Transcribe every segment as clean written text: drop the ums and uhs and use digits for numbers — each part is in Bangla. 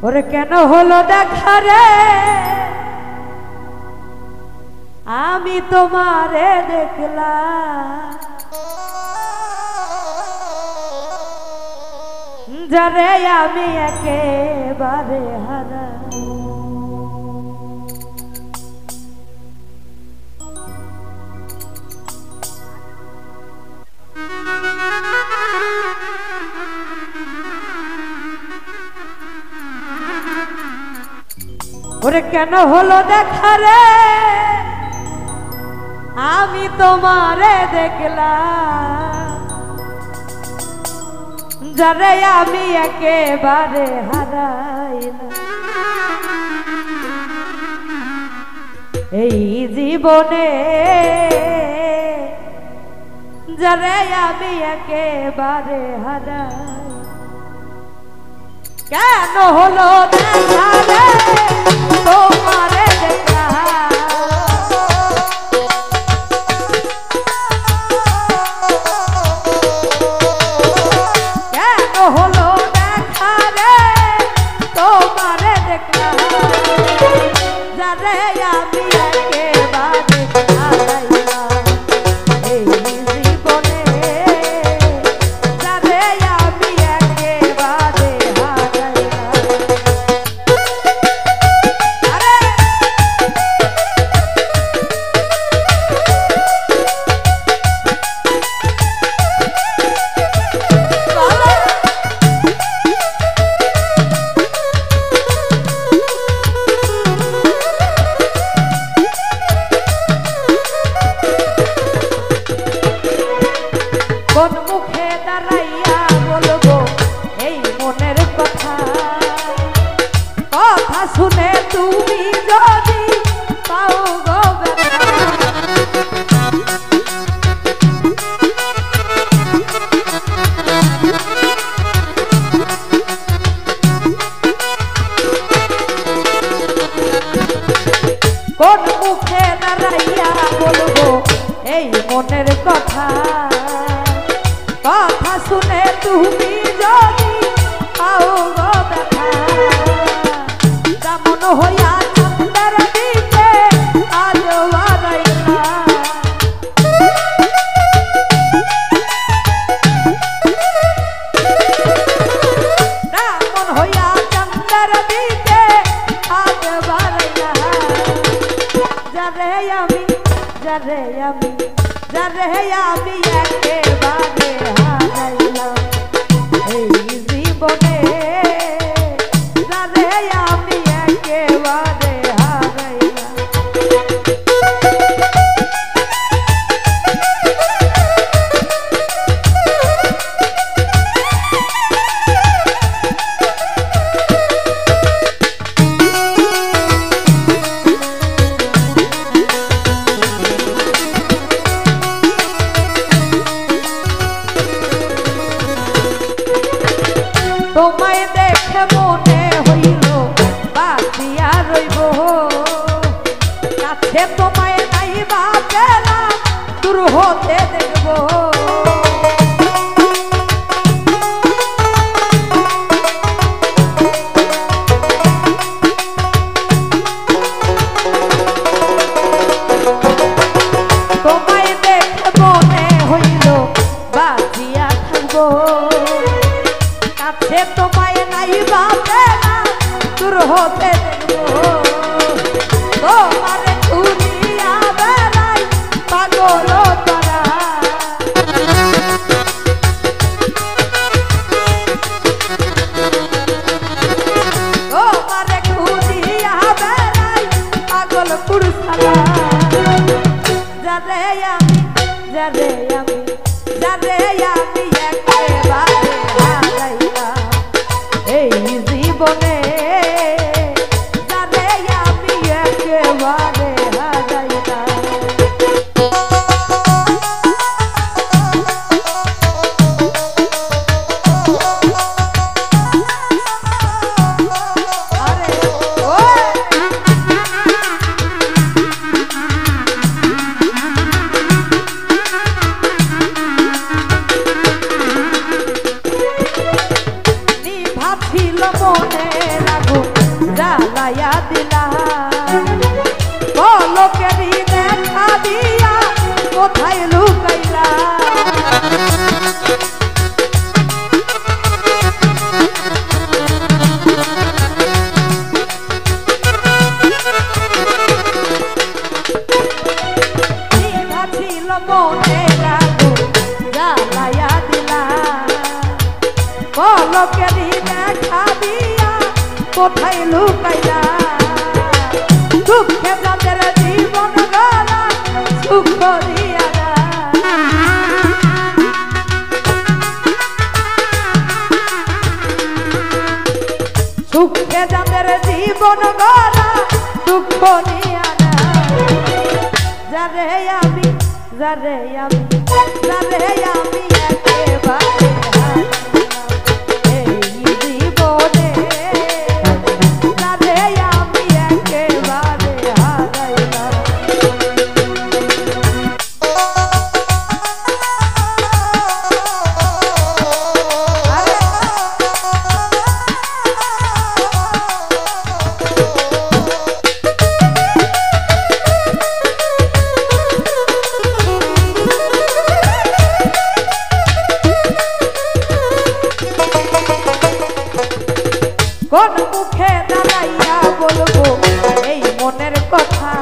ওরে কেন হলো দেখা রে আমি তোমারে দেখলাম যারে আমি একেবারে হারা ওরে কেন হলো দেখা রে আমি তোমারে দেখলাম যারে আমি একেবারে হারাইলাম এই জীবনে যারে আমি একেবারে হারাই কেন হলো দেখা রে তোমারে দেখলাম কেন হলো দেখা রে তোমারে দেখলাম যারে আমি একেবারে হারাইলাম এই জীবনে যারে আমি একেবারে কোন মুখে দাঁড়াইয়া বলবো এই মনের কথা কথা শুনে তুমি যদি পাও গো ব্যথা কোন মুখে দাঁড়াইয়া বলবো এই মনের কথা কথা শুনে তুমি যদি পাও গো ব্যথা যেমন হইয়া চন্দ্রের দিকে আজ হারাইলা যেমন হইয়া চন্দ্রের দিকে আজ হারাইলা যারে আমি যারে আমি যারে আমি একেবারে হারাইলাম এই জীবনে যারে আমি একেবারে হারাইলাম তোমায় দেখে মনে হইল বাঁচিয়া রইব কাছে তোমায় নাই বা পেলাম দূর হতে দেখব তোমায় দেখে মনে হইল বাঁচিয়া থাকবো কাছে তোমায় নাই বা পেলাম দূর হতে দেখবো তোমারে খুঁজিয়া বেড়াই পাগল তারা তোমারে খুঁজিয়া বেড়াই পাগল পুরুষালা যারে আমি যারে আমি যারে আমি একেবারে হারাইলাম এই জীবনে যারে আমি একেবারে জ্বালাইয়া দিলা পলকেরই দেখা দিয়া কোথায় লুকাইলা ছিল মনে জ্বালাইয়া দিলা পলকেরই দেখা দিয়া কোথায় লুকাইলা দুঃখে যাদের জীবন গলা সুখ দিয়া সুখে যাদের জীবন গলা দুঃখ দিয়া যারে আমি যারে আমি যারে আমি একেবারে এই জীবনে যারে আমি একেবারে হারাইলাম কোন মুখে দাঁড়াইয়া বলবো এই মনের কথা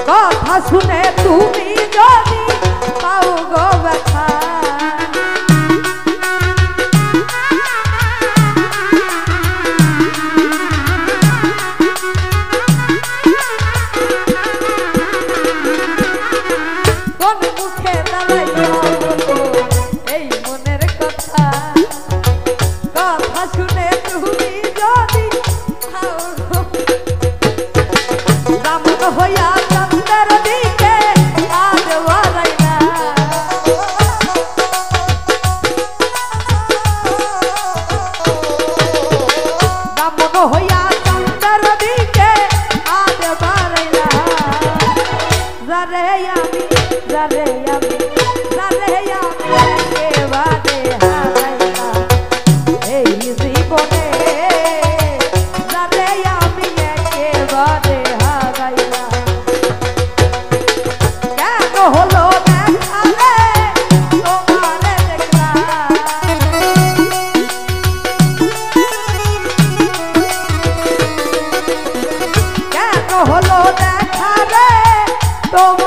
কথা শুনে তুমি যদি পাও গো ব্যথা কোন মুখে দাঁড়াইয়া বলবো এই মনের কথা কথা শুনে তুমি যদি রামন হইয়া চন্দ্রের দিকে আজ বাড়াই না রামন হইয়া চন্দ্রের দিকে আজ বাড়াই না যারে আমি যারে আমি যারে আমি একেবারে হারাইলাম এই জীবনে যারে আমি একেবারে হারাইলাম কেন হলো দেখা রে তোমারে দেখলাম কেন হলো দেখা রে তোমার